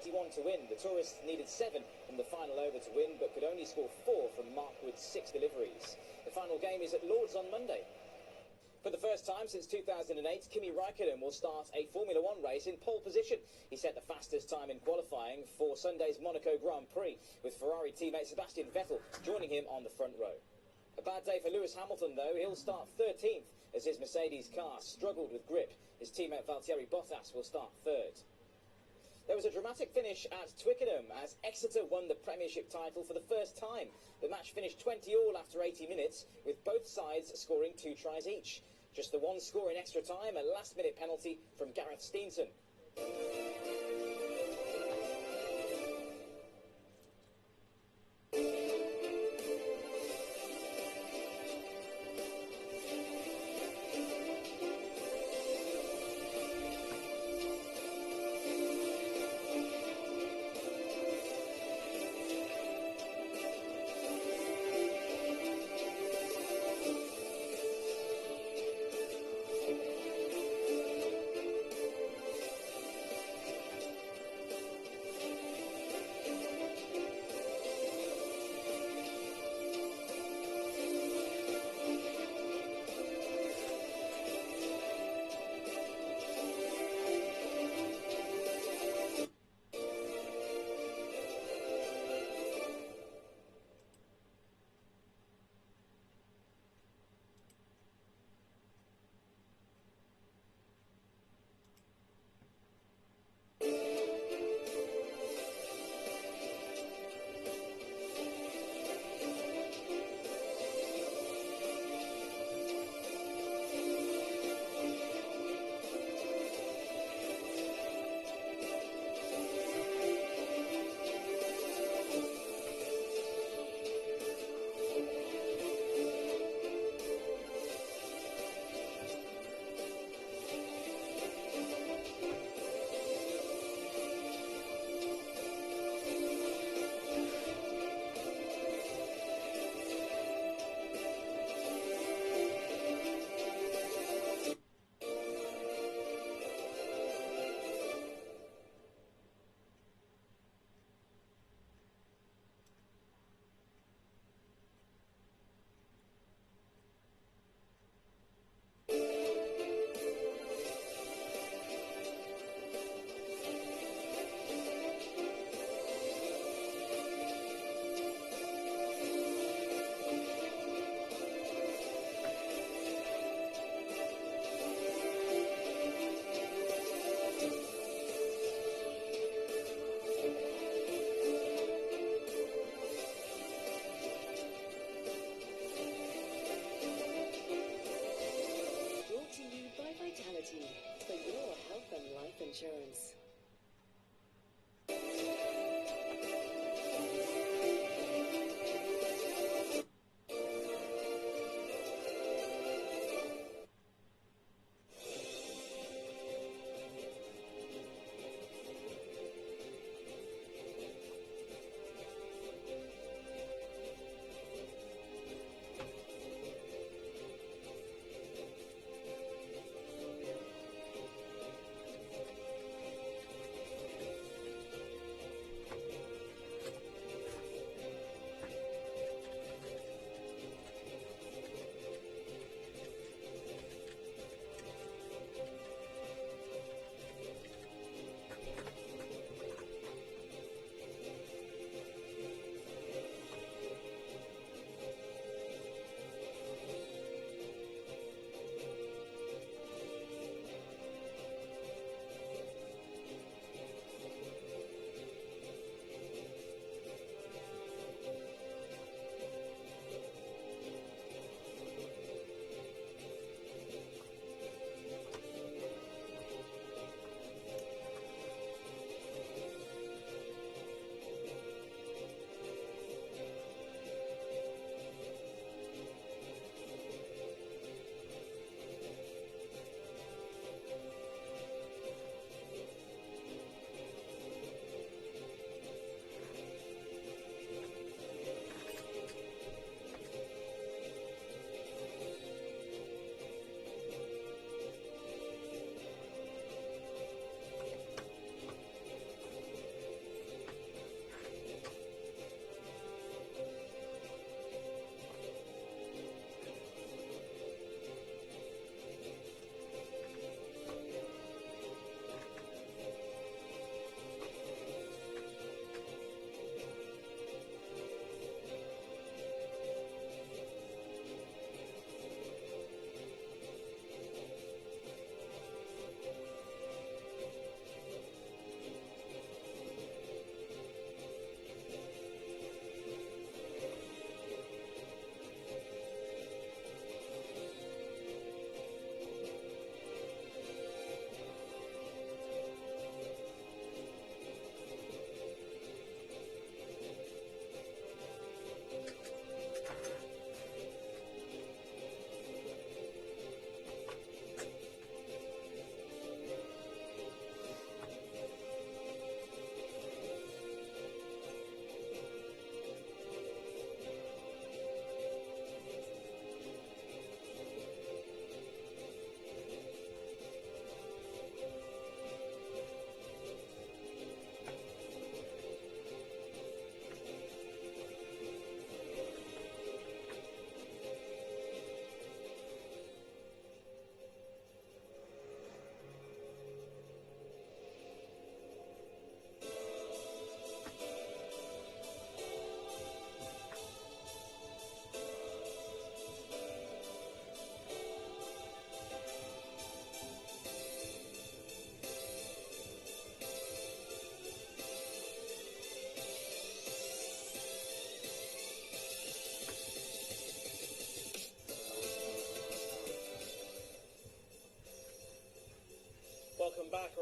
21 to win. The tourists needed 7 from the final over to win, but could only score 4 from Mark Wood's 6 deliveries. The final game is at Lords on Monday. For the first time since 2008, Kimi Raikkonen will start a Formula One race in pole position. He set the fastest time in qualifying for Sunday's Monaco Grand Prix, with Ferrari teammate Sebastian Vettel joining him on the front row. A bad day for Lewis Hamilton, though. He'll start 13th as his Mercedes car struggled with grip. His teammate Valtteri Bottas will start 3rd. There was a dramatic finish at Twickenham as Exeter won the Premiership title for the first time. The match finished 20-all after 80 minutes, with both sides scoring 2 tries each. Just the one score in extra time, a last-minute penalty from Gareth Steenson.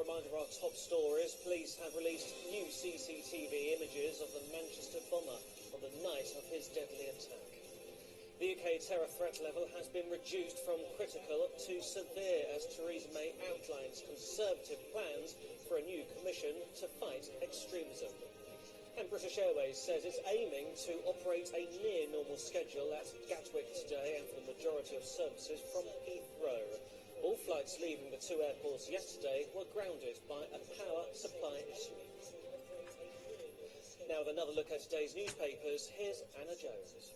reminder of our top stories. Police have released new CCTV images of the Manchester bomber on the night of his deadly attack. The UK terror threat level has been reduced from critical to severe as Theresa May outlines Conservative plans for a new commission to fight extremism. And British Airways says it's aiming to operate a near-normal schedule at Gatwick today and for the majority of services from Heathrow. All flights leaving the two airports yesterday were grounded by a power supply issue. Now with another look at today's newspapers, here's Anna Jones.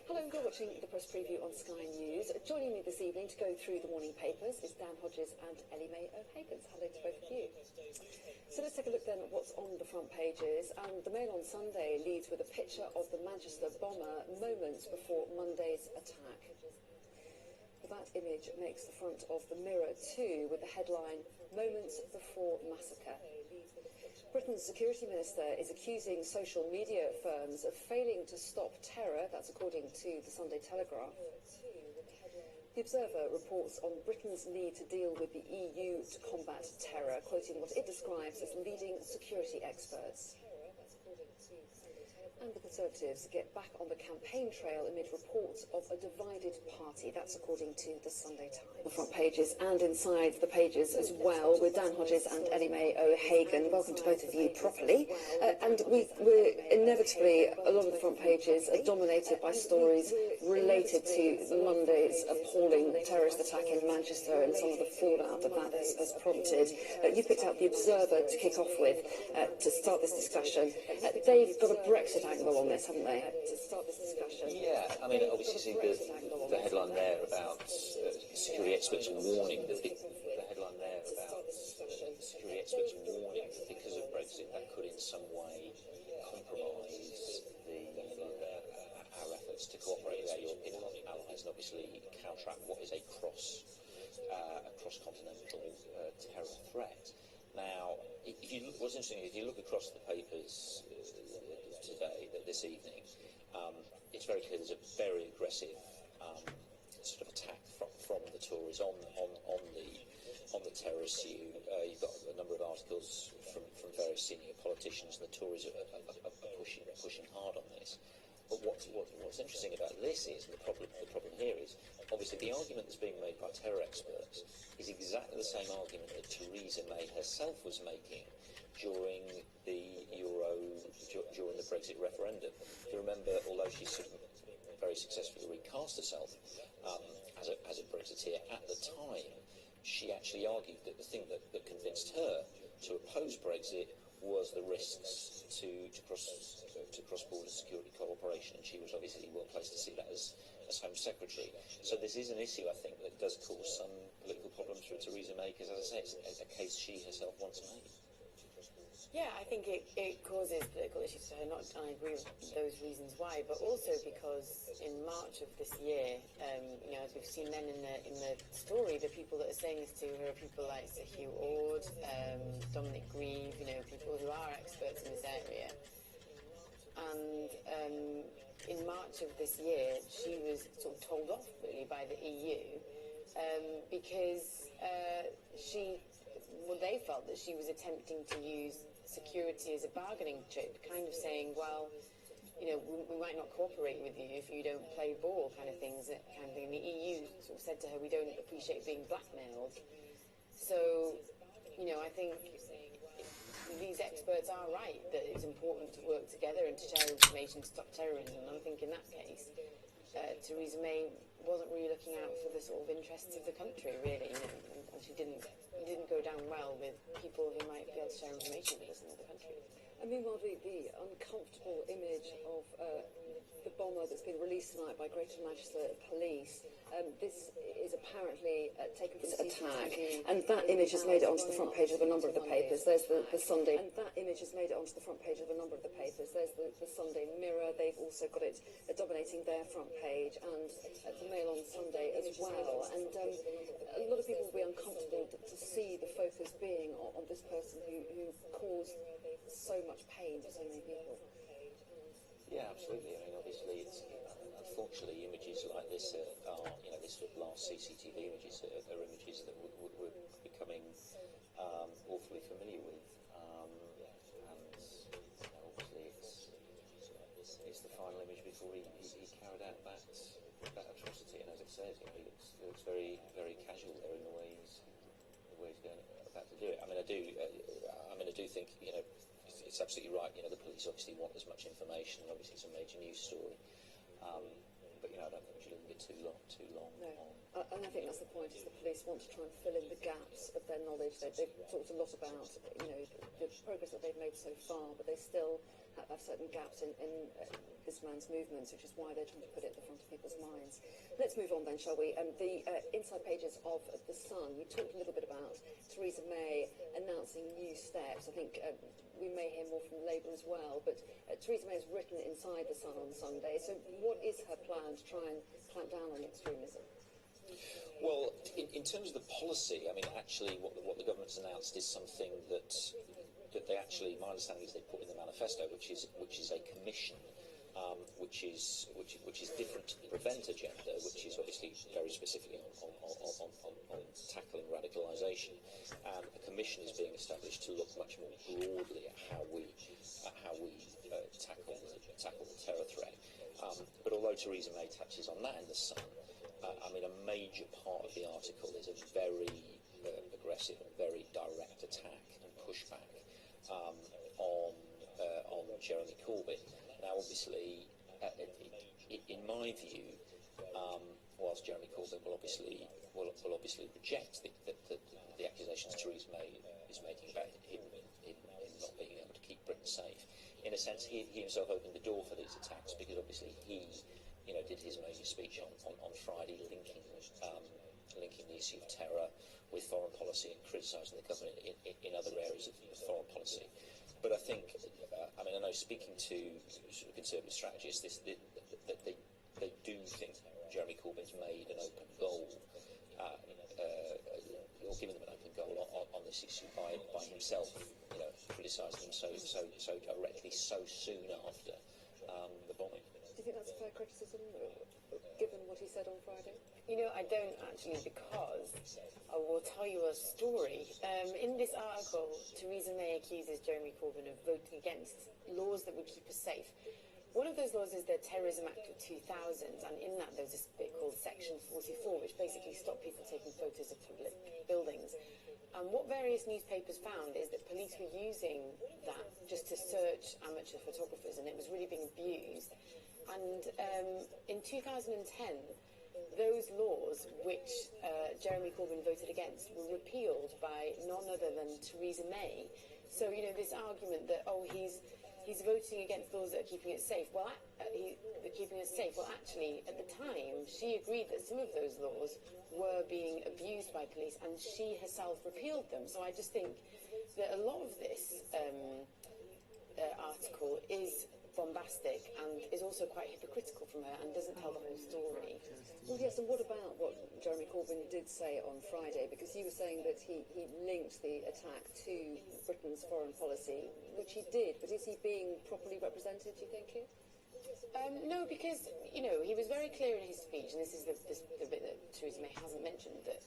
Hello, you're watching the press preview on Sky News. Joining me this evening to go through the morning papers is Dan Hodges and Ellie May O'Hagan. Hello to both of you. So let's take a look then at what's on the front pages. And the Mail on Sunday leads with a picture of the Manchester bomber moments before Monday's attack. That image makes the front of the Mirror too, with the headline, Moments Before Massacre. Britain's security minister is accusing social media firms of failing to stop terror. That's according to the Sunday Telegraph. The Observer reports on Britain's need to deal with the EU to combat terror, quoting what it describes as leading security experts. And the Conservatives get back on the campaign trail amid reports of a divided party. That's according to the Sunday Times. The front pages and inside the pages as well, with Dan Hodges and Ellie May O'Hagan. Welcome to both of you properly. And we're inevitably, a lot of the front pages are dominated by stories related to Monday's appalling terrorist attack in Manchester and some of the fallout that has prompted. You picked out the Observer to kick off with, to start this discussion. They've got a Brexit angle on this, haven't they? To start this discussion. Yeah, I mean, obviously see the headline there about security experts warning that the headline there about security experts warning that because of Brexit that could in some way compromise our efforts to cooperate with our European allies and obviously counteract what is a cross-continental terror threat. Now, what's interesting, if you look across the papers today, this evening, it's very clear there's a very aggressive sort of attack from the Tories on the terror issue. You've got a number of articles from various senior politicians, and the Tories are pushing hard on this. But what's interesting about this is, and the problem here is, obviously the argument that's being made by terror experts is exactly the same argument that Theresa May herself was making during the Brexit referendum. You remember, although she sort of very successfully recast herself as a Brexiteer at the time, she actually argued that the thing that convinced her to oppose Brexit was the risks to cross-border security cooperation, and she was obviously well placed to see that as Home Secretary. So this is an issue, I think, that does cause some political problems for Theresa May, because, as I say, it's a case she herself once made. Yeah, I think it causes political issues for her, and I agree with those reasons why, but also because in March of this year, as we've seen then in the story, the people that are saying this to her are people like Sir Hugh Ord, Dominic Grieve, people who are experts in this area. And in March of this year, she was sort of told off really by the EU because they felt that she was attempting to use security as a bargaining chip, kind of saying, well, we might not cooperate with you if you don't play ball, kind of things. And the EU sort of said to her, we don't appreciate being blackmailed. So, I think these experts are right that it's important to work together and to share information to stop terrorism. And I think in that case, Theresa May wasn't really looking out for the sort of interests of the country, really, and she didn't go down well with people who might be able to share information with us in other countries. And meanwhile, the uncomfortable image of the bomber that's been released tonight by Greater Manchester Police, this is apparently taken from this attack, and that image has made it onto the front page of a number of the papers. There's the Sunday, and that image has made it onto the front page of a number of the papers. There's the Sunday Mirror. They've also got it dominating their front page, and the Mail on Sunday as well. And a lot of people will be uncomfortable to see the focus being on this person who caused so much pain to so many people. Yeah, absolutely. I mean, obviously, unfortunately, images like this are, this sort of last CCTV images are images that we're becoming awfully familiar with. And obviously it's the final image before he carried out that atrocity. And as it says, he looks very, very casual there in the way he's going about to do it. I mean, I do think, it's absolutely right. The police obviously want as much information. Obviously, it's a major news story. But I don't think we should leave it too long. No. And I think that's the point, is the police want to try and fill in the gaps of their knowledge. They've talked a lot about, the progress that they've made so far, but they still have certain gaps in this man's movements, which is why they're trying to put it at the front of people's minds. Let's move on then, shall we? The inside pages of The Sun, we talked a little bit about Theresa May announcing new steps. I think we may hear more from Labour as well, but Theresa May has written inside The Sun on Sunday. So what is her plan to try and clamp down on extremism? Well, in terms of the policy, I mean, actually, what the government's announced is something that they actually, my understanding is they put in the manifesto, which is a commission, which is different to the Prevent agenda, which is obviously very specifically on tackling radicalisation. And a commission is being established to look much more broadly at how we tackle the terror threat. But although Theresa May touches on that in The Sun, I mean, a major part of the article is a very aggressive and very direct attack and pushback on Jeremy Corbyn. Now, obviously, in my view, whilst Jeremy Corbyn will obviously reject the accusations Theresa May is making about him not being able to keep Britain safe, in a sense, he himself opened the door for these attacks, because obviously he did his major speech on Friday, linking the issue of terror with foreign policy and criticising the government in other areas of foreign policy. But I think, I know speaking to sort of Conservative strategists, that they do think Jeremy Corbyn's made an open goal, or given them an open goal on this issue by himself, criticising them so directly so soon after the bombing. Do you think that's a fair criticism, given what he said on Friday? I don't actually, because I will tell you a story. In this article, Theresa May accuses Jeremy Corbyn of voting against laws that would keep us safe. One of those laws is the Terrorism Act of 2000, and in that there's this bit called Section 44, which basically stopped people taking photos of public buildings. And what various newspapers found is that police were using that just to search amateur photographers, and it was really being abused. And in 2010, those laws, which Jeremy Corbyn voted against, were repealed by none other than Theresa May. So, this argument that, he's voting against laws that are keeping it safe. Well, keeping us safe. Well, actually, at the time, she agreed that some of those laws were being abused by police, and she herself repealed them. So I just think that a lot of this article is bombastic and is also quite hypocritical from her and doesn't tell the whole story. Well, yes, and what about what Jeremy Corbyn did say on Friday? Because you were saying that he linked the attack to Britain's foreign policy, which he did, but is he being properly represented, do you think, here? No, because, he was very clear in his speech, and this is the bit that Theresa May hasn't mentioned, that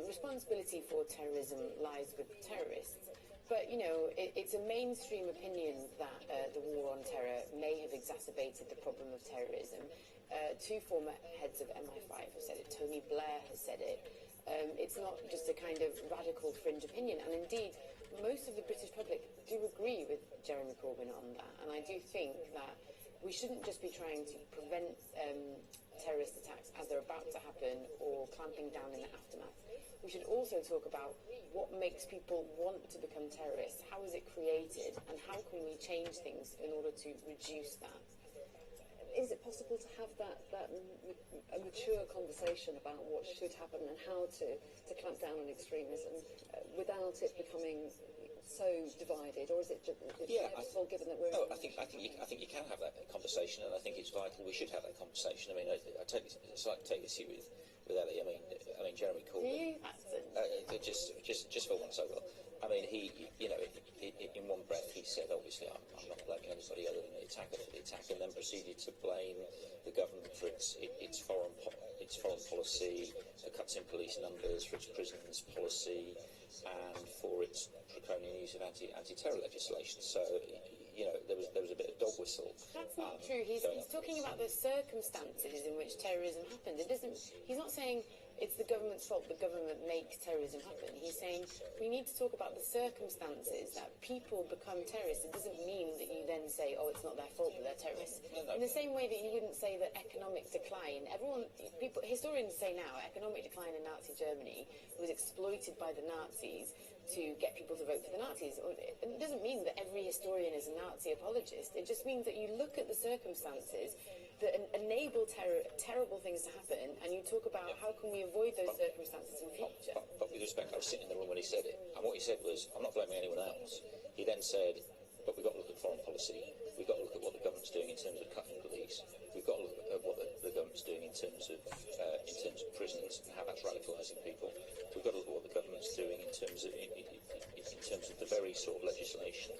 responsibility for terrorism lies with terrorists. But, it's a mainstream opinion that the war on terror may have exacerbated the problem of terrorism. Two former heads of MI5 have said it. Tony Blair has said it. It's not just a kind of radical fringe opinion. And indeed, most of the British public do agree with Jeremy Corbyn on that. And I do think that we shouldn't just be trying to prevent terrorist attacks as they're about to happen or clamping down in the aftermath. We should also talk about what makes people want to become terrorists, how is it created, and how can we change things in order to reduce that. Is it possible to have a mature conversation about what should happen and how to clamp down on extremism without it becoming so divided, or is it just possible given that we're? I think you can have that conversation, and I think it's vital. We should have that conversation. I mean, I take issue with Ellie. I mean, Jeremy Corbyn. Just for once, I will. I mean, he, in one breath, he said, obviously, I'm not blaming anybody other than the attacker for the attack, and then proceeded to blame the government for its foreign policy, the cuts in police numbers, for its prisons policy, and for its draconian use of anti-terror legislation. So, you know, there was a bit of dog whistle. That's not true. He's talking about the circumstances in which terrorism happened. He's not saying it's the government's fault the government makes terrorism happen. He's saying we need to talk about the circumstances that people become terrorists. It doesn't mean that you then say, oh, it's not their fault that they're terrorists. No. In the same way that you wouldn't say that economic decline, historians say now, economic decline in Nazi Germany was exploited by the Nazis to get people to vote for the Nazis. It doesn't mean that every historian is a Nazi apologist. It just means that you look at the circumstances that enable terrible things to happen, and you talk about how can we avoid those circumstances in future. But with respect, I was sitting in the room when he said it, and what he said was, I'm not blaming anyone else. He then said, but we've got to look at foreign policy, we've got to look at what the government's doing in terms of cutting police, we've got to look at what the government's doing in terms of prisons and how that's radicalising people, we've got to look at what the government's doing in terms of the very sort of legislation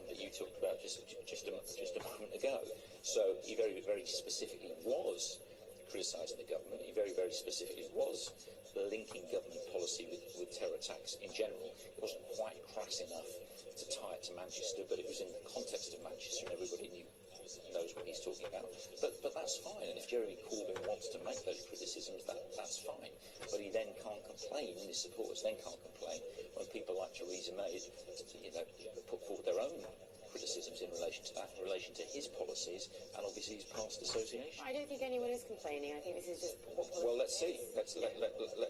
that you talked about just a moment ago. So he very, very specifically was criticising the government. He very, very specifically was linking government policy with terror attacks in general. It wasn't quite crass enough to tie it to Manchester, but it was in the context of Manchester, and everybody knows what he's talking about. But that's fine, and if Jeremy Corbyn wants to make those criticisms, that's fine. But he then can't complain, and his supporters then can't complain when people like Theresa May, put forward their own criticisms in relation to that, in relation to his policies, and obviously his past association. I don't think anyone is complaining. I think this is just well, let's see. Let's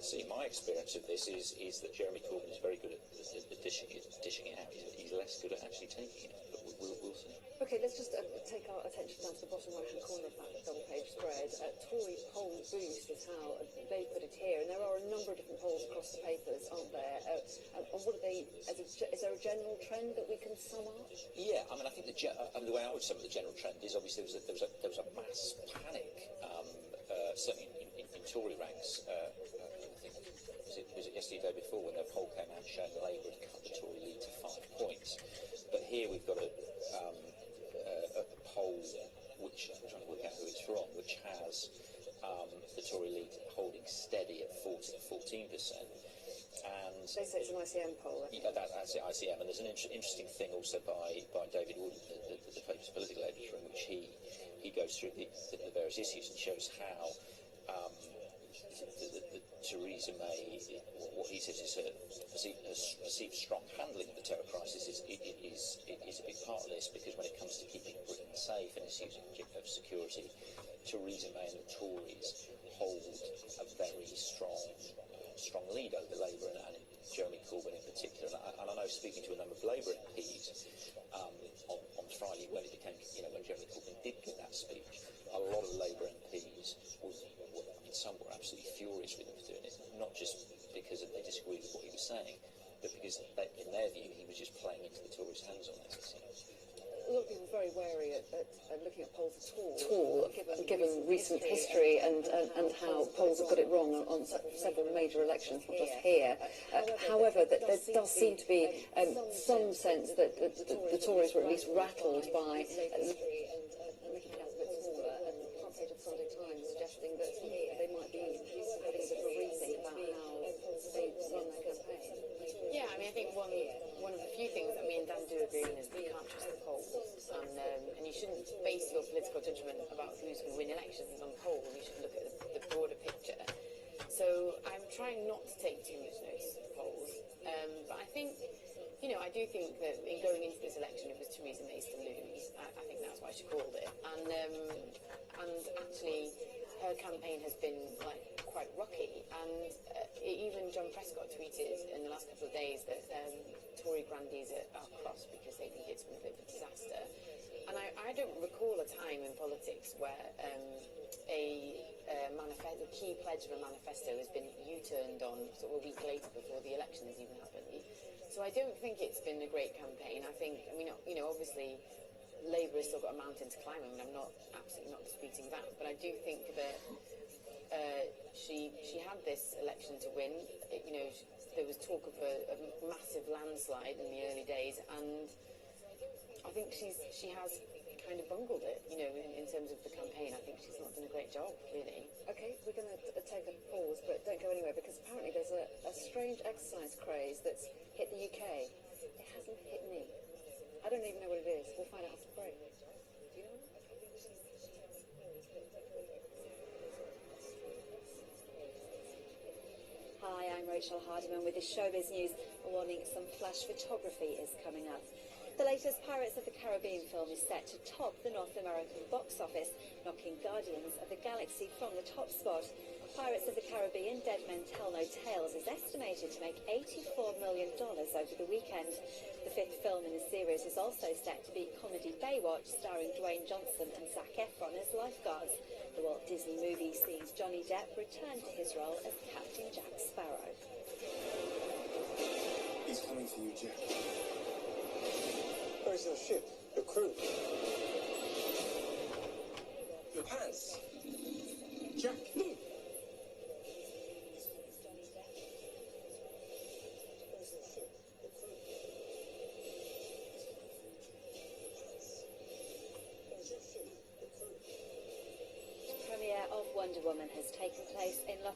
see. My experience of this is that Jeremy Corbyn is very good at dishing it out. He's less good at actually taking it. But we'll see. Okay, let's just take our attention down to the bottom right-hand corner of that double-page spread. Tory poll boost is how they put it here, and there are a number of different polls across the papers, aren't there? And what are they? Is there a general trend that we can sum up? Yeah, I mean, I think the way I would sum up the general trend is obviously there was a mass panic, certainly in Tory ranks. I think was it yesterday, the day before, when the poll came out showing Labour had cut the Tory lead to 5 points. But here we've got a poll which I'm trying to work out who it's from, which has the Tory lead holding steady at 14%. And They say it's an ICM poll. that's the ICM, and there's an interesting thing also by David Wood, the paper's political editor, in which he goes through the various issues and shows how Theresa May, what he says is her perceived strong handling of the terror crisis is a big part of this, because when it comes to keeping Britain safe and issues of security, Theresa May and the Tories hold a very strong lead over Labour and Jeremy Corbyn in particular. And I know, speaking to a number of Labour MPs on Friday, when it became, when Jeremy Corbyn did give that speech, a lot of Labour MPs some were absolutely furious with him for doing it, not just because they disagreed with what he was saying, but because in their view he was just playing into the Tories' hands on this. A lot of people are very wary at looking at polls at all, given recent history and how polls have got it wrong on several major elections, not just here. However, there does seem to be some sense that the Tories were at least rattled by making it a bit smaller, and translated Sunday Times suggesting that they might be having a bit of a rethink about how they run their campaign. Yeah, I mean, I think one of the few things that me and Dan do agree on is that you can't trust the polls, and you shouldn't base your political judgment about who's going to win elections on polls. You should look at the broader picture. So I'm trying not to take too much notice of the polls, but I think, I do think that in going into this election it was Theresa May's to lose. I think that's why she called it, and actually her campaign has been quite rocky, and even John Prescott tweeted in the last couple of days that Tory grandees are cross because they think it's been a bit of a disaster. And I don't recall a time in politics where a key pledge of a manifesto has been U-turned on sort of a week later before the election has even happened. So I don't think it's been a great campaign. I mean, obviously Labour has still got a mountain to climb. I mean, I'm absolutely not disputing that, but I do think that she had this election to win. There was talk of a massive landslide in the early days, and I think she has kind of bungled it, you know, in terms of the campaign. I think she's not done a great job, really. Okay, we're going to take a pause, but don't go anywhere because apparently there's a strange exercise craze that's hit the UK. It hasn't hit me. I don't even know what it is. We'll find out after the break. Do you know? Hi, I'm Rachel Hardiman with the Showbiz News. A warning, some flash photography is coming up. The latest Pirates of the Caribbean film is set to top the North American box office, knocking Guardians of the Galaxy from the top spot. Pirates of the Caribbean, Dead Men Tell No Tales is estimated to make $84 million over the weekend. The fifth film in the series is also set to beat comedy Baywatch, starring Dwayne Johnson and Zac Efron as lifeguards. The Walt Disney movie sees Johnny Depp return to his role as Captain Jack Sparrow. He's coming for you, Jack. Where's your ship? Your crew? Your pants? Jack? Premiere of Wonder Woman has taken place in Los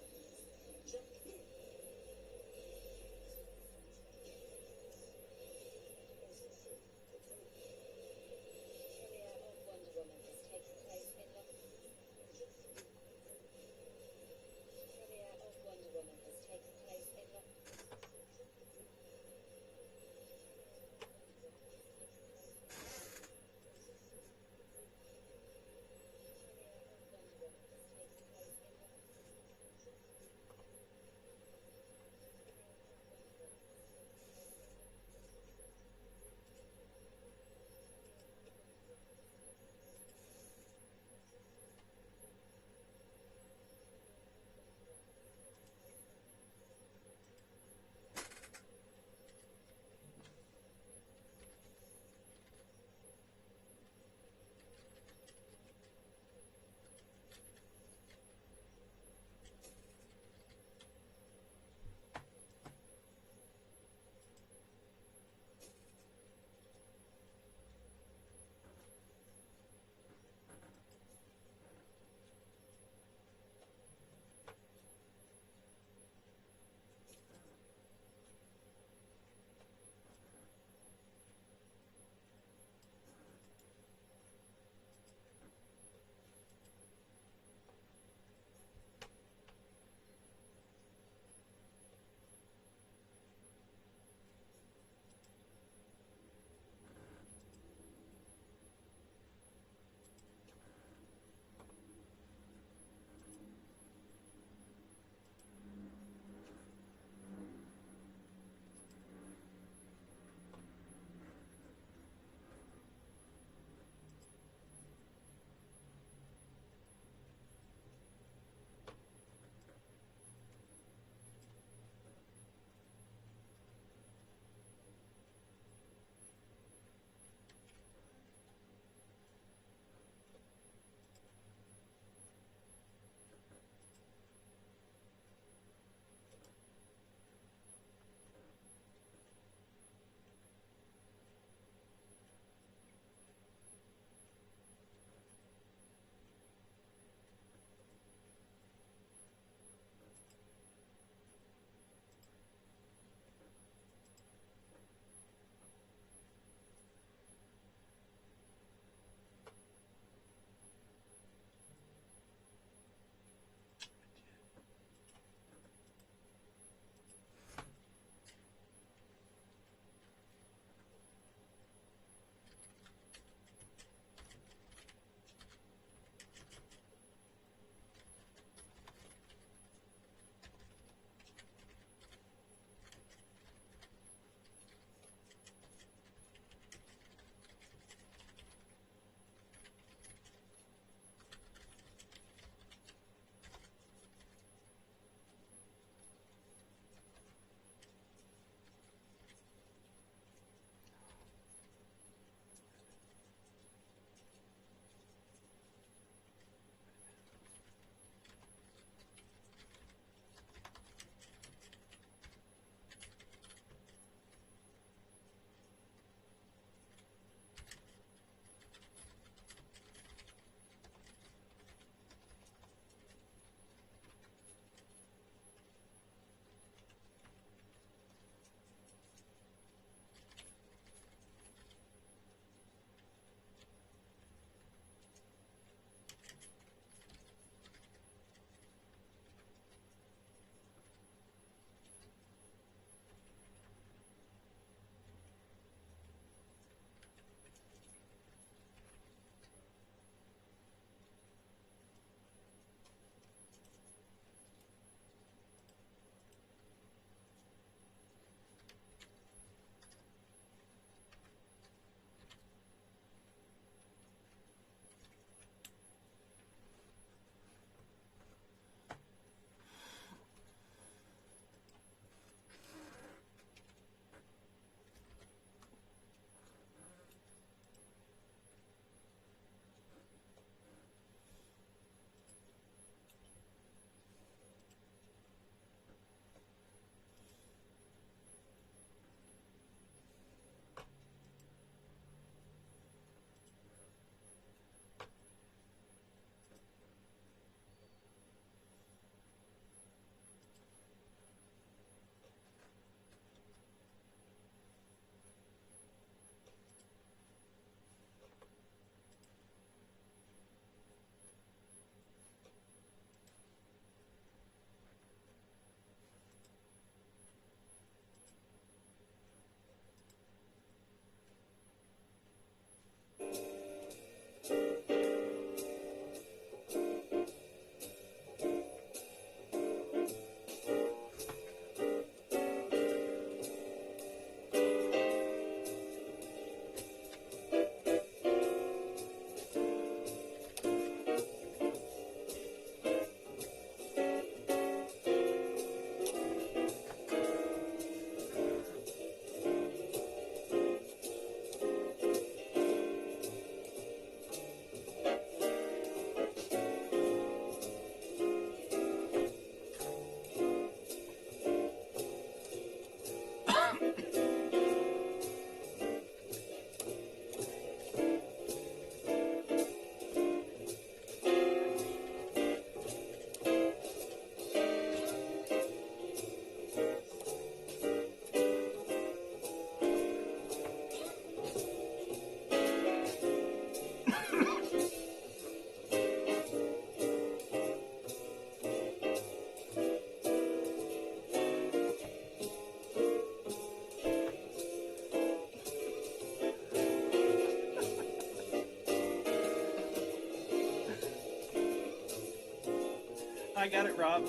I got it, Rob.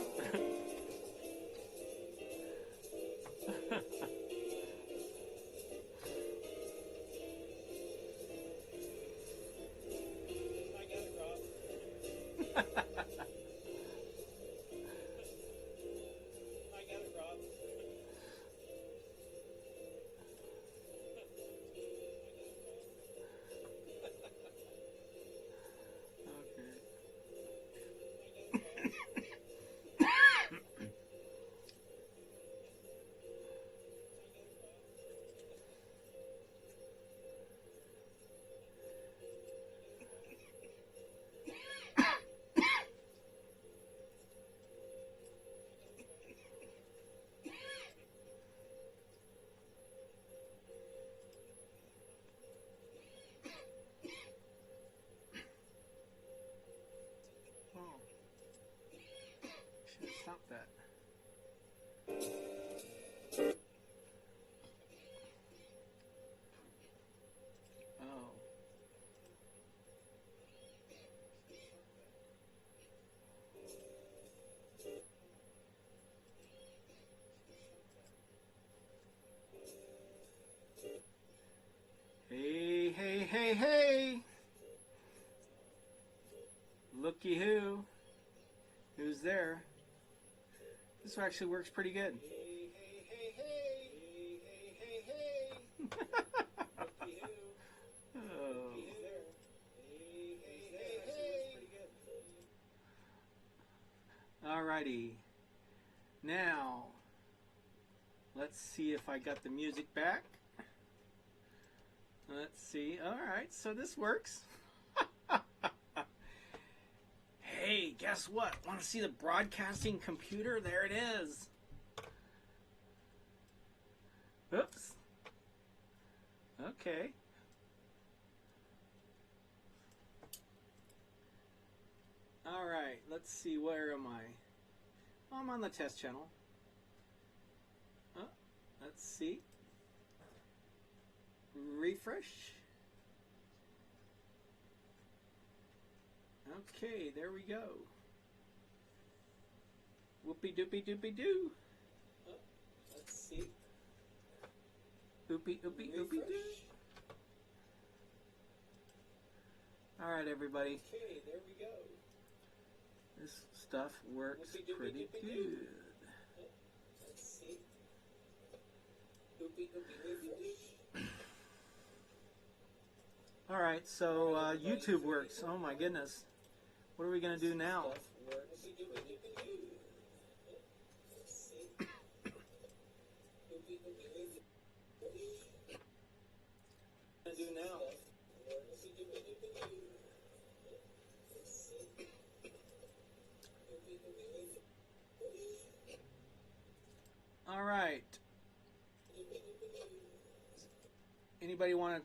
Should stop that. Oh. Hey, hey, hey, hey! Looky who. Who's there? This actually works pretty good. Hey, hey, hey, hey! Hey, hey, hey, hey! Oh. Hey, hey, hey! Alrighty. Now, let's see if I got the music back. Let's see. Alright, so this works. Hey, guess what? Want to see the broadcasting computer? There it is. Oops. Okay. All right, let's see. Where am I? Oh, I'm on the test channel. Oh, let's see. Refresh. Okay, there we go. Whoopie doopie doopie doo. Oh, let's see. Oopie oopie oopie doo. All right, everybody. Okay, there we go. This stuff works pretty good. Oh, let's see. Oopie oopie oopie doo. All right, so YouTube works. Oh my goodness. What are we going to do now? All right. Anybody want to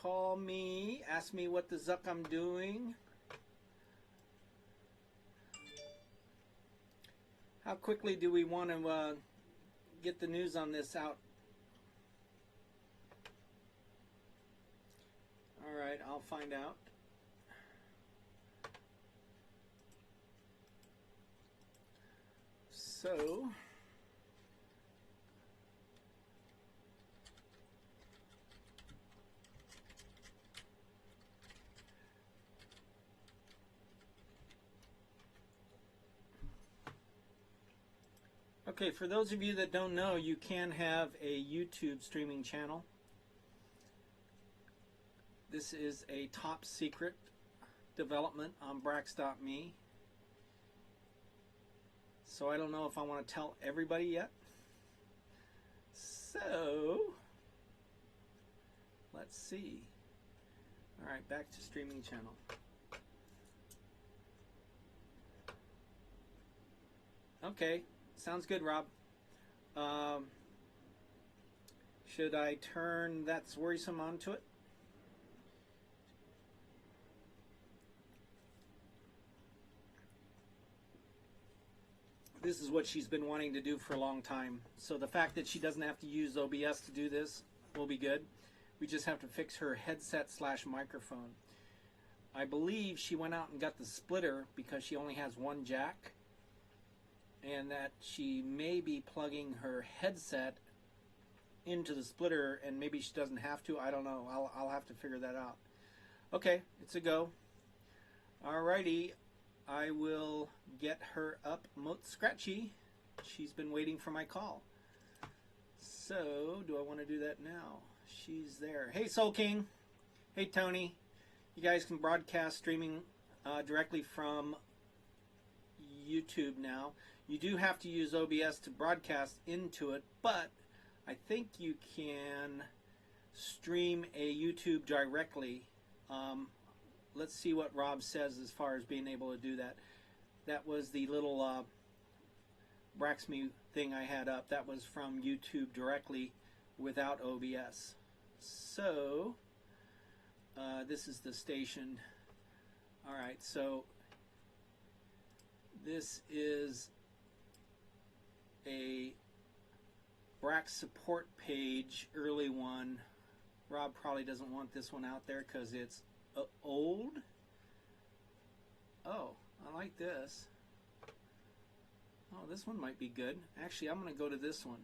call me, ask me what the zuck I'm doing? How quickly do we want to get the news on this out? All right, I'll find out. So, okay, for those of you that don't know, you can have a YouTube streaming channel. This is a top secret development on Brax.me. So I don't know if I want to tell everybody yet. So, let's see. All right, back to streaming channel. Okay, sounds good, Rob. Should I turn That's Worrisome onto it? This is what she's been wanting to do for a long time. So the fact that she doesn't have to use OBS to do this will be good. We just have to fix her headset / microphone. I believe she went out and got the splitter because she only has one jack. and that she may be plugging her headset into the splitter, and maybe she doesn't have to. I don't know. I'll have to figure that out. Okay, it's a go. Alrighty, I will get her up Moat Scratchy. She's been waiting for my call. So, do I want to do that now? She's there. Hey, Soul King. Hey, Tony. You guys can broadcast streaming directly from YouTube now. You do have to use OBS to broadcast into it, but I think you can stream a YouTube directly. Let's see what Rob says as far as being able to do that. That was the little Braxme thing I had up. That was from YouTube directly without OBS. So, this is the station. Alright, so this is a Brax support page, early one. Rob probably doesn't want this one out there because it's old. Oh, I like this. Oh, this one might be good. Actually, I'm going to go to this one.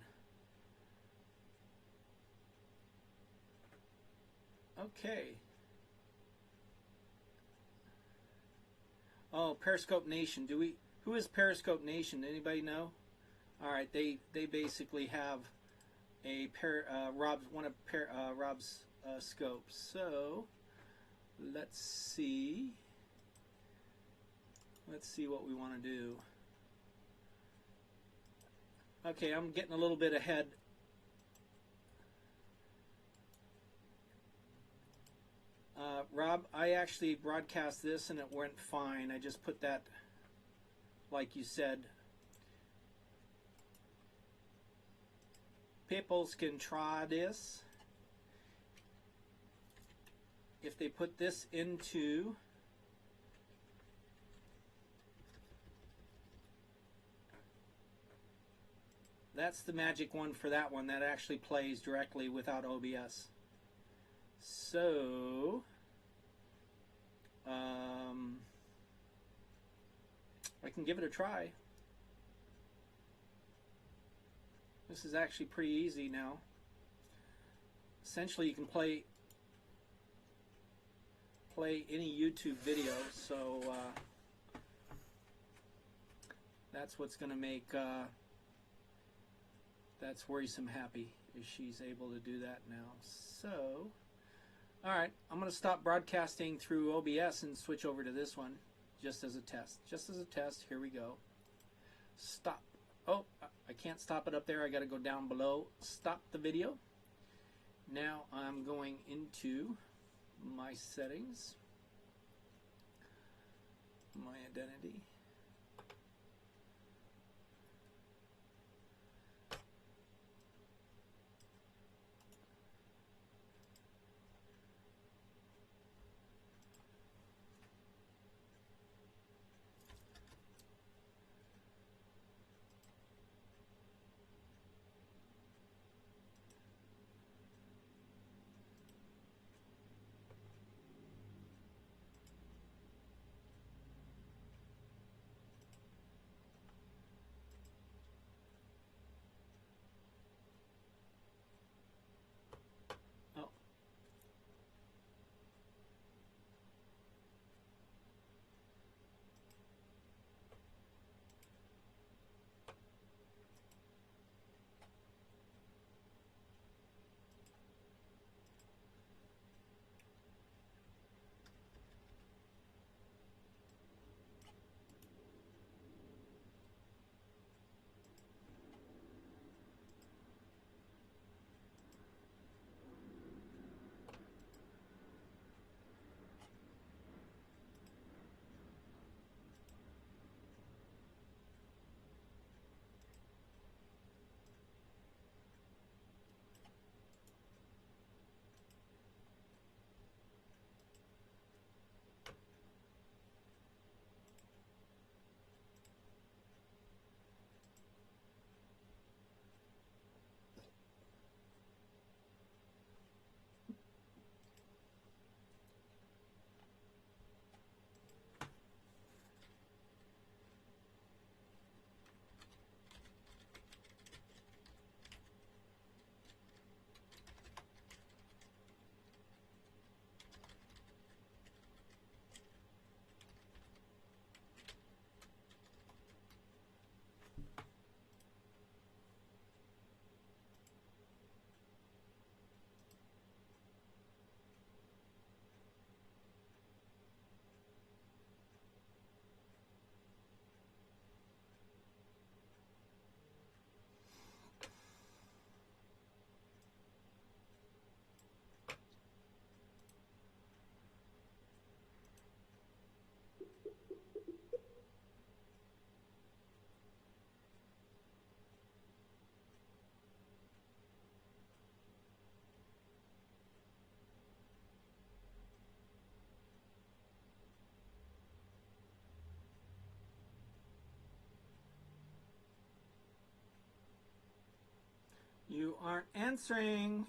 Okay. Oh, Periscope Nation. Who is Periscope Nation? Anybody know? All right, they basically have a Rob's scopes. So let's see. Let's see what we want to do. Okay, I'm getting a little bit ahead. Rob, I actually broadcast this and it went fine. I just put that, like you said. People can try this. If they put this into that's the magic one for that one. That actually plays directly without OBS. So I can give it a try. This is actually pretty easy now. Essentially, you can play any YouTube video. So that's what's going to make that's Worrisome happy, is she's able to do that now. So, all right, I'm going to stop broadcasting through OBS and switch over to this one, just as a test. Just as a test, here we go. Stop. Oh, I can't stop it up there. I got to go down below. Stop the video. Now I'm going into my settings, my identity. You aren't answering.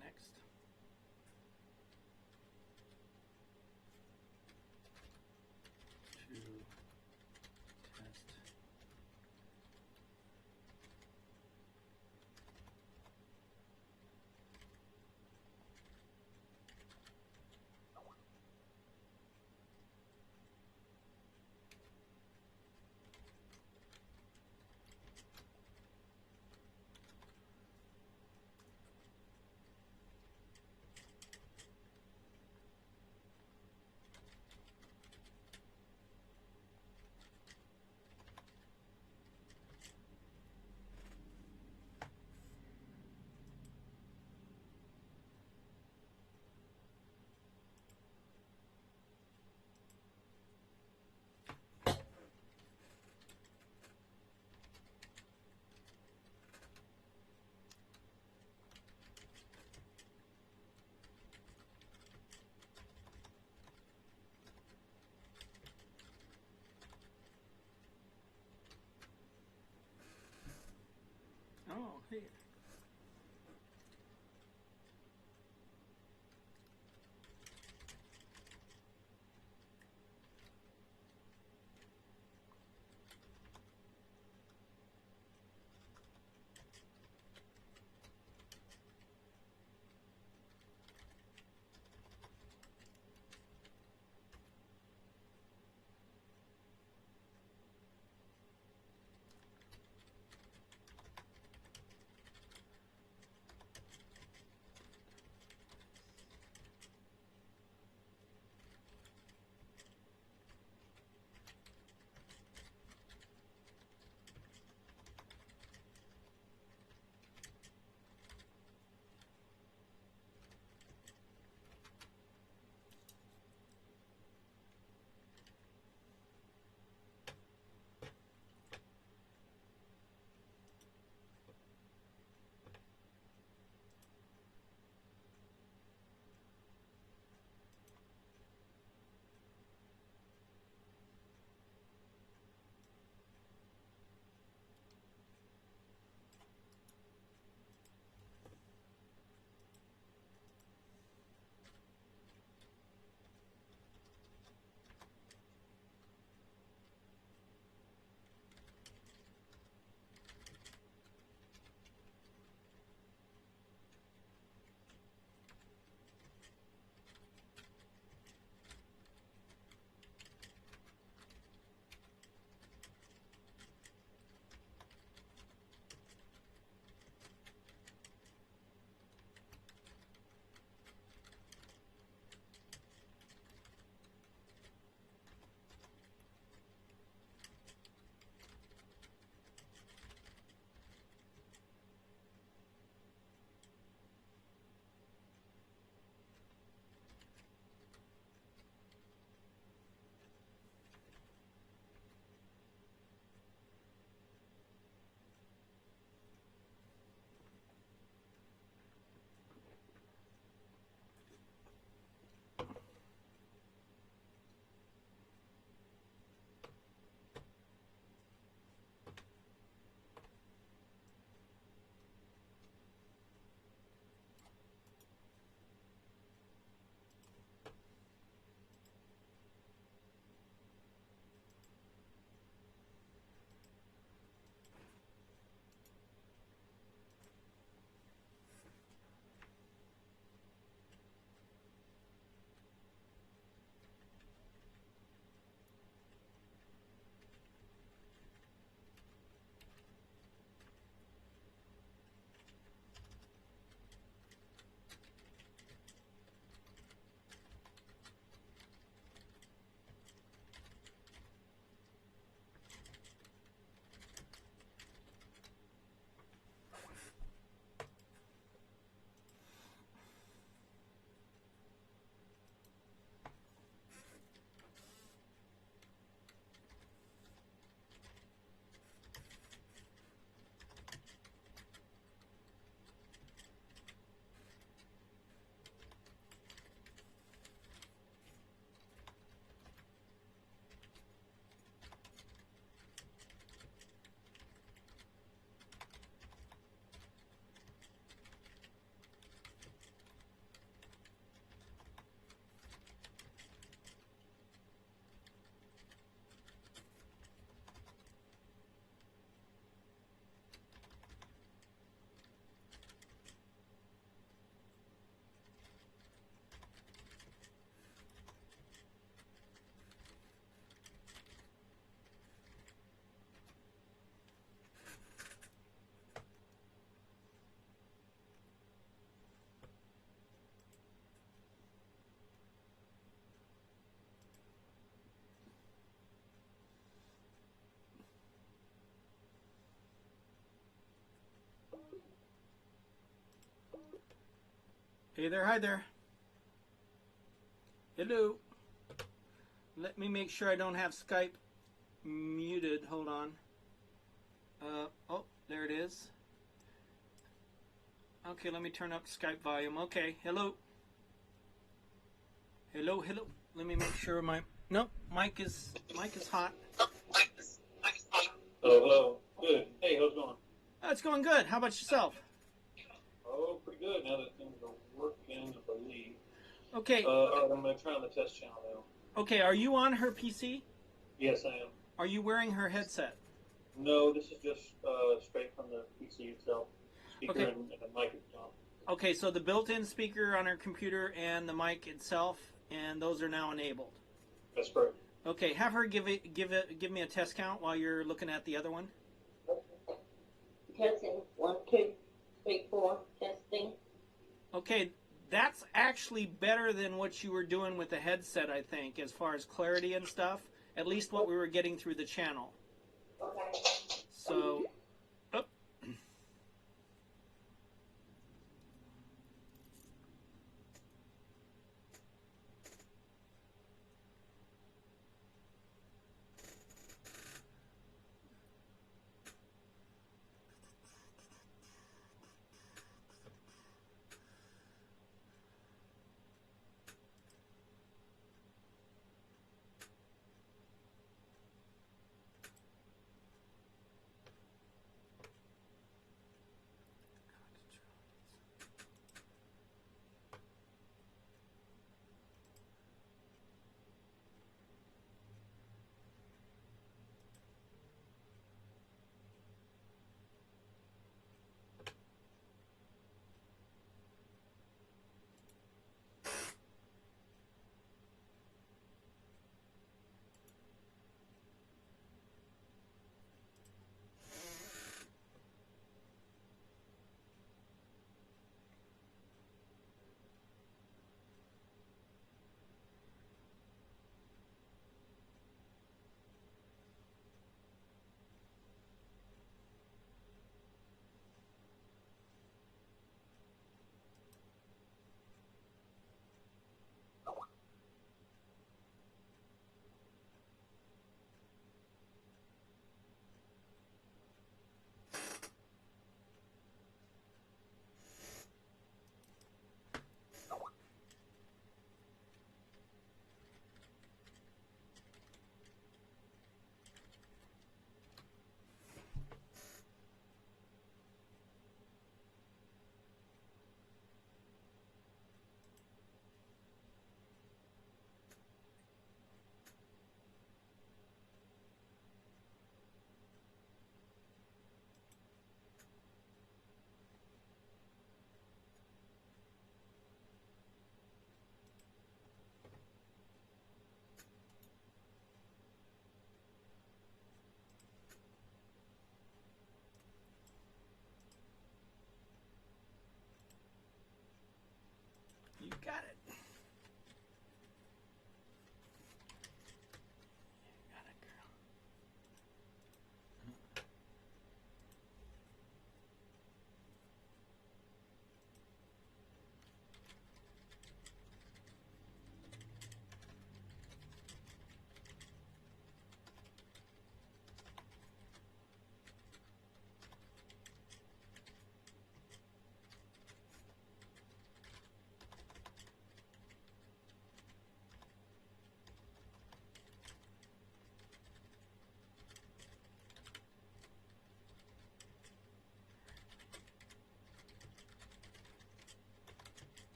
Next. To test. Oh, hey. Hey there, hi there. Hello. Let me make sure I don't have Skype muted. Hold on. Oh, there it is. Okay, let me turn up Skype volume. Okay, hello. Hello, hello. Let me make sure my mic is hot. Hello. Good. Hey, how's it going? Oh, it's going good. How about yourself? Oh, pretty good now that things are working, I believe. Okay. All right, I'm going to try on the test channel now. Okay, are you on her PC? Yes, I am. Are you wearing her headset? No, this is just straight from the PC itself. Speaker Okay. and the mic itself. Okay, so the built-in speaker on her computer and the mic itself, and those are now enabled. That's correct. Okay, have her give me a test count while you're looking at the other one. Testing 1, 2, 3, 4. Testing. Okay, that's actually better than what you were doing with the headset, I think, as far as clarity and stuff. At least what we were getting through the channel. Okay. So, oh.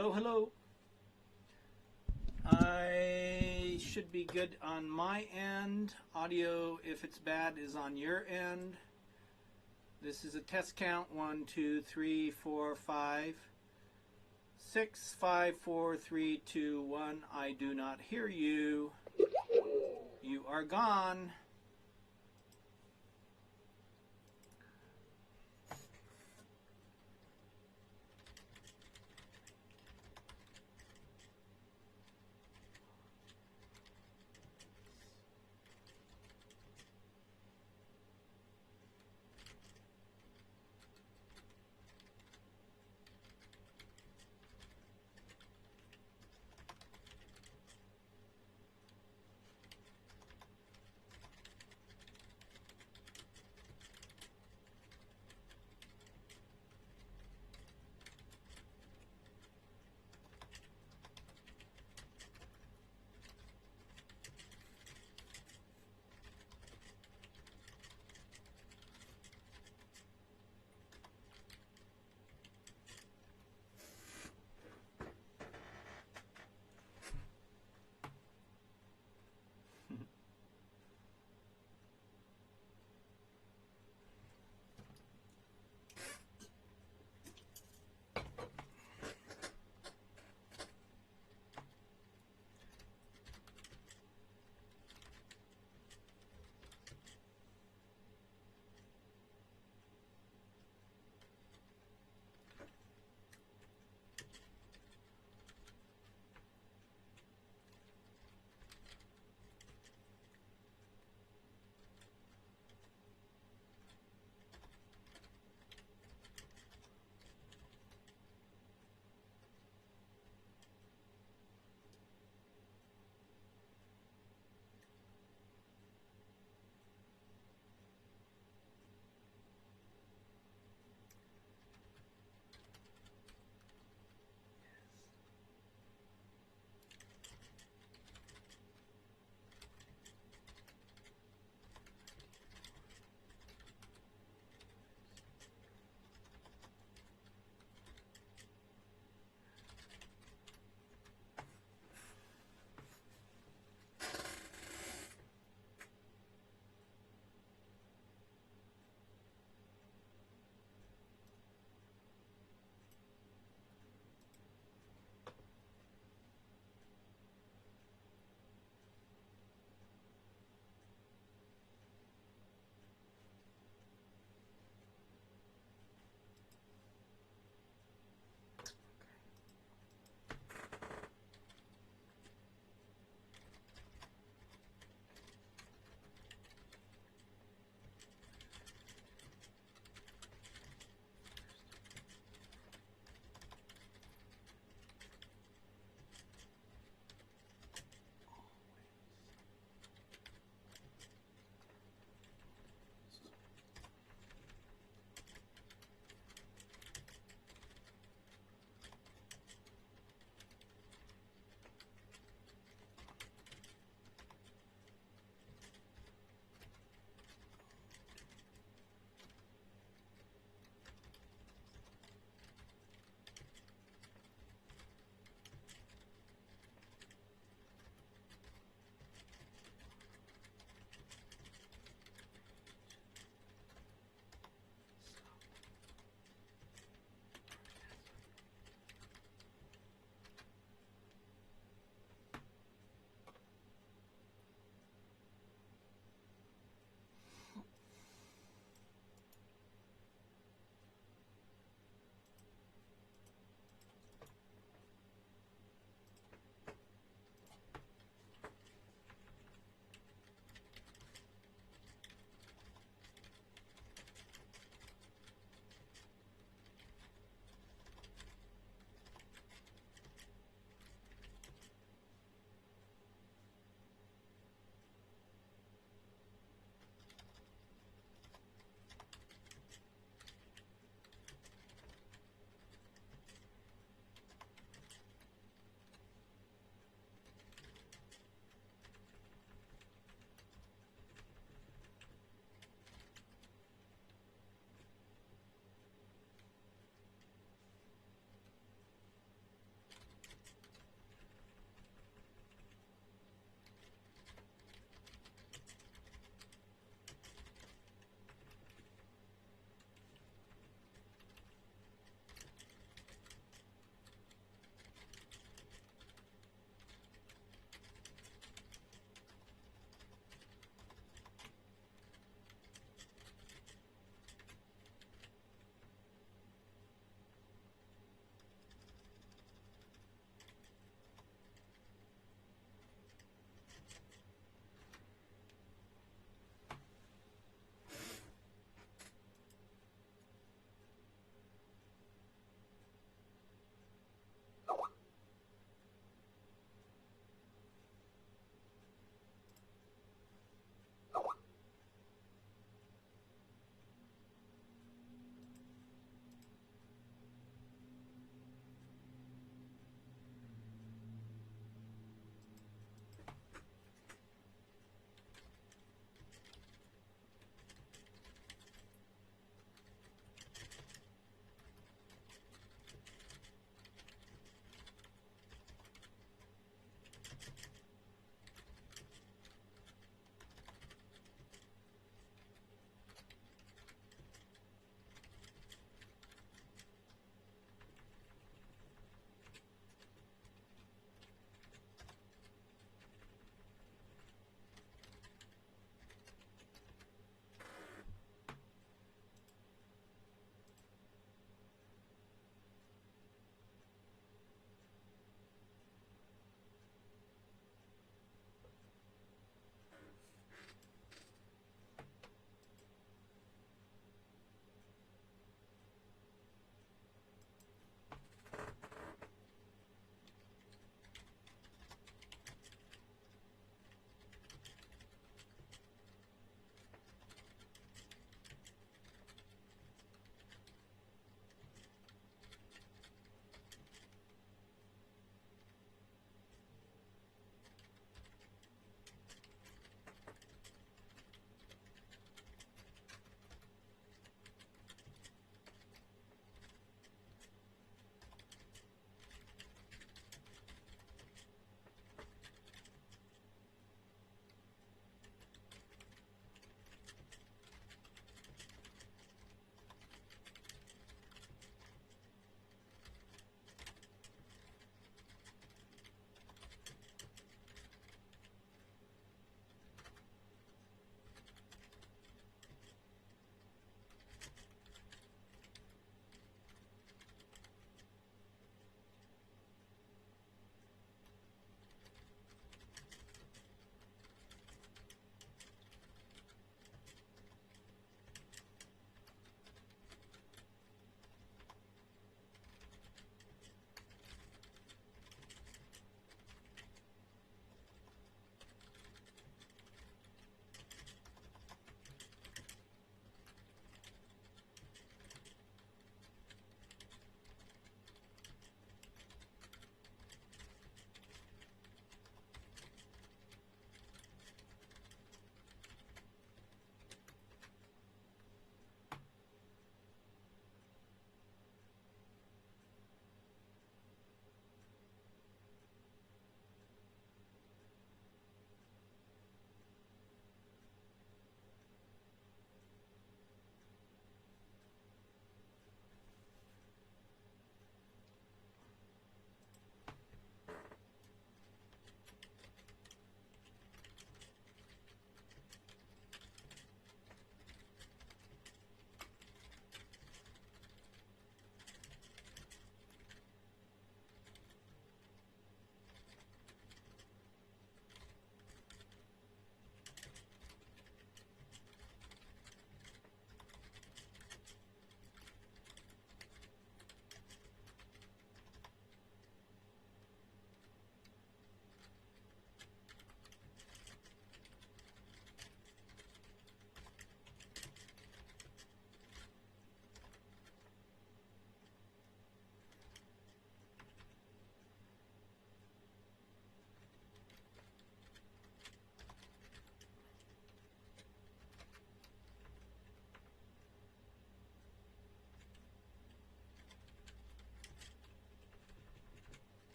Hello, hello. I should be good on my end. Audio, if it's bad, is on your end. This is a test count. 1, 2, 3, 4, 5, 6, 5, 4, 3, 2, 1. I do not hear you. You are gone.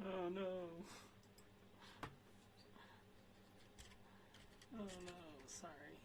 Oh no. Oh no, sorry.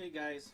Hey guys.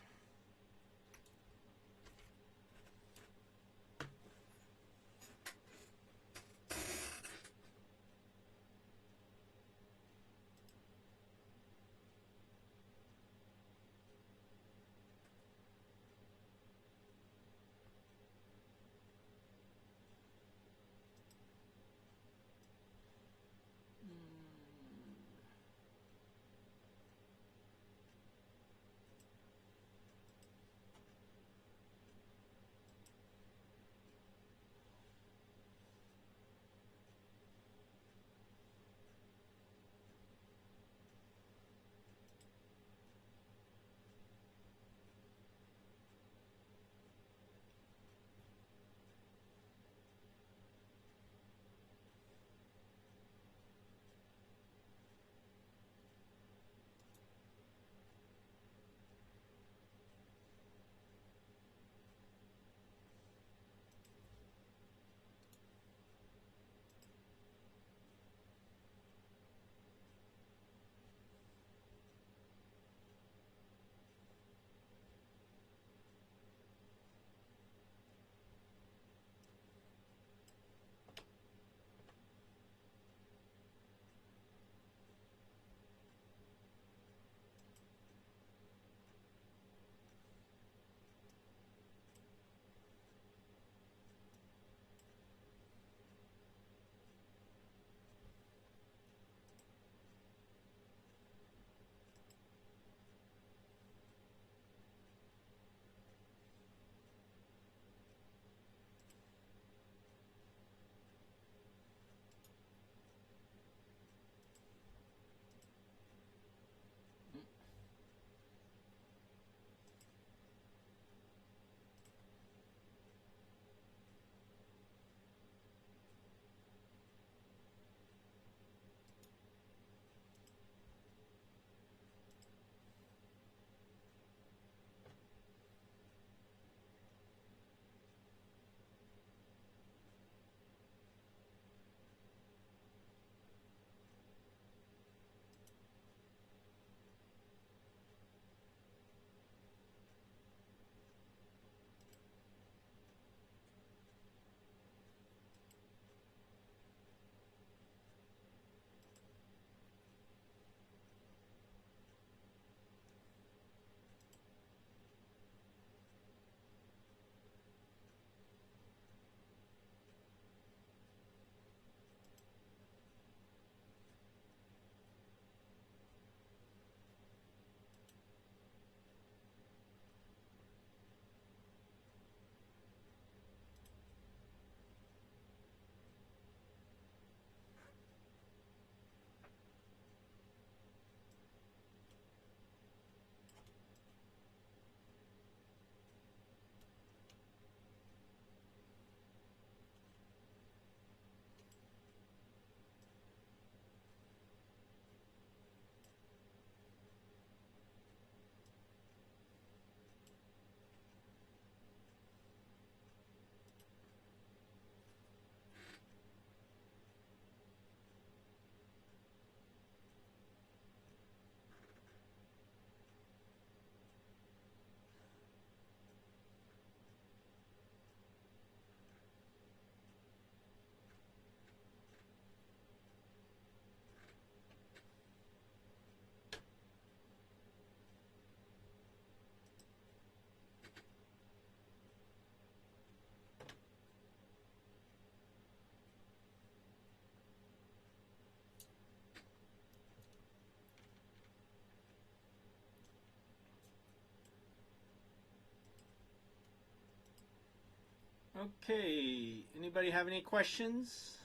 Okay, anybody have any questions?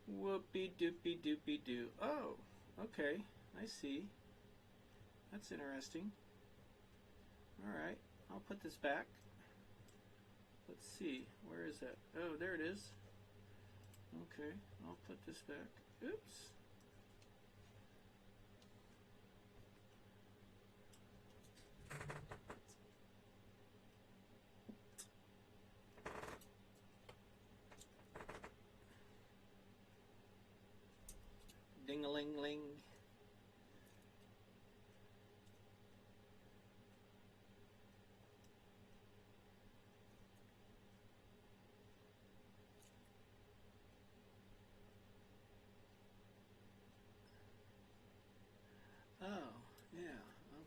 Whoopie doopie doopie doo. Oh, okay, I see. That's interesting. Alright, I'll put this back. Let's see, where is that? Oh, there it is. Okay, I'll put this back. Oops. Ding-a-ling-ling.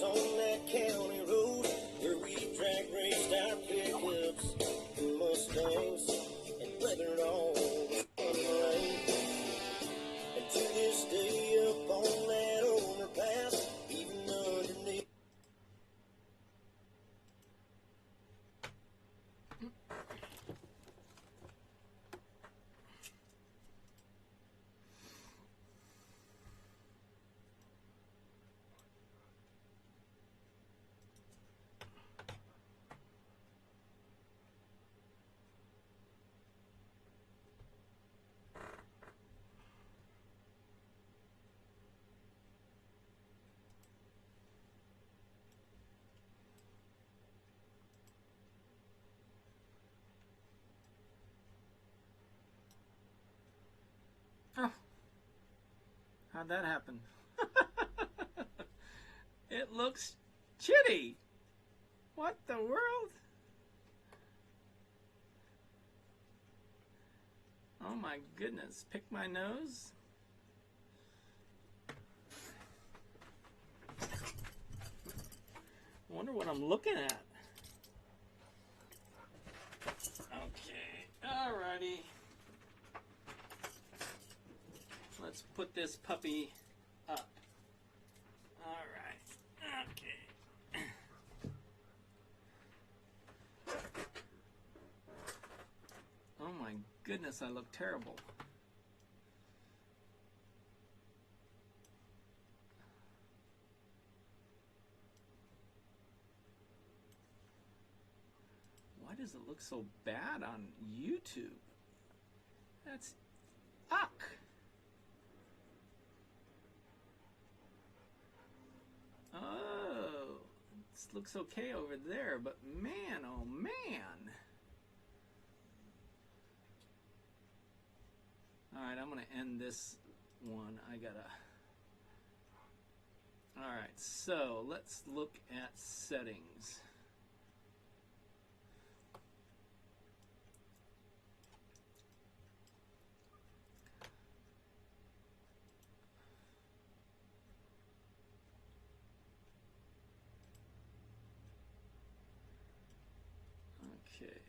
It's on that county road where we drag raced our pickups and Mustangs and weathered all the rain. And to this day, up on that overpass, even underneath. Oh, how'd that happen? It looks chitty. What the world? Oh my goodness, pick my nose. I wonder what I'm looking at. Okay, alrighty. Let's put this puppy up. Alright, okay. Oh my goodness, I look terrible. Why does it look so bad on YouTube? That's uck. Oh, this looks okay over there, but man, oh man. Alright, I'm going to end this one. Alright, so let's look at settings. Okay.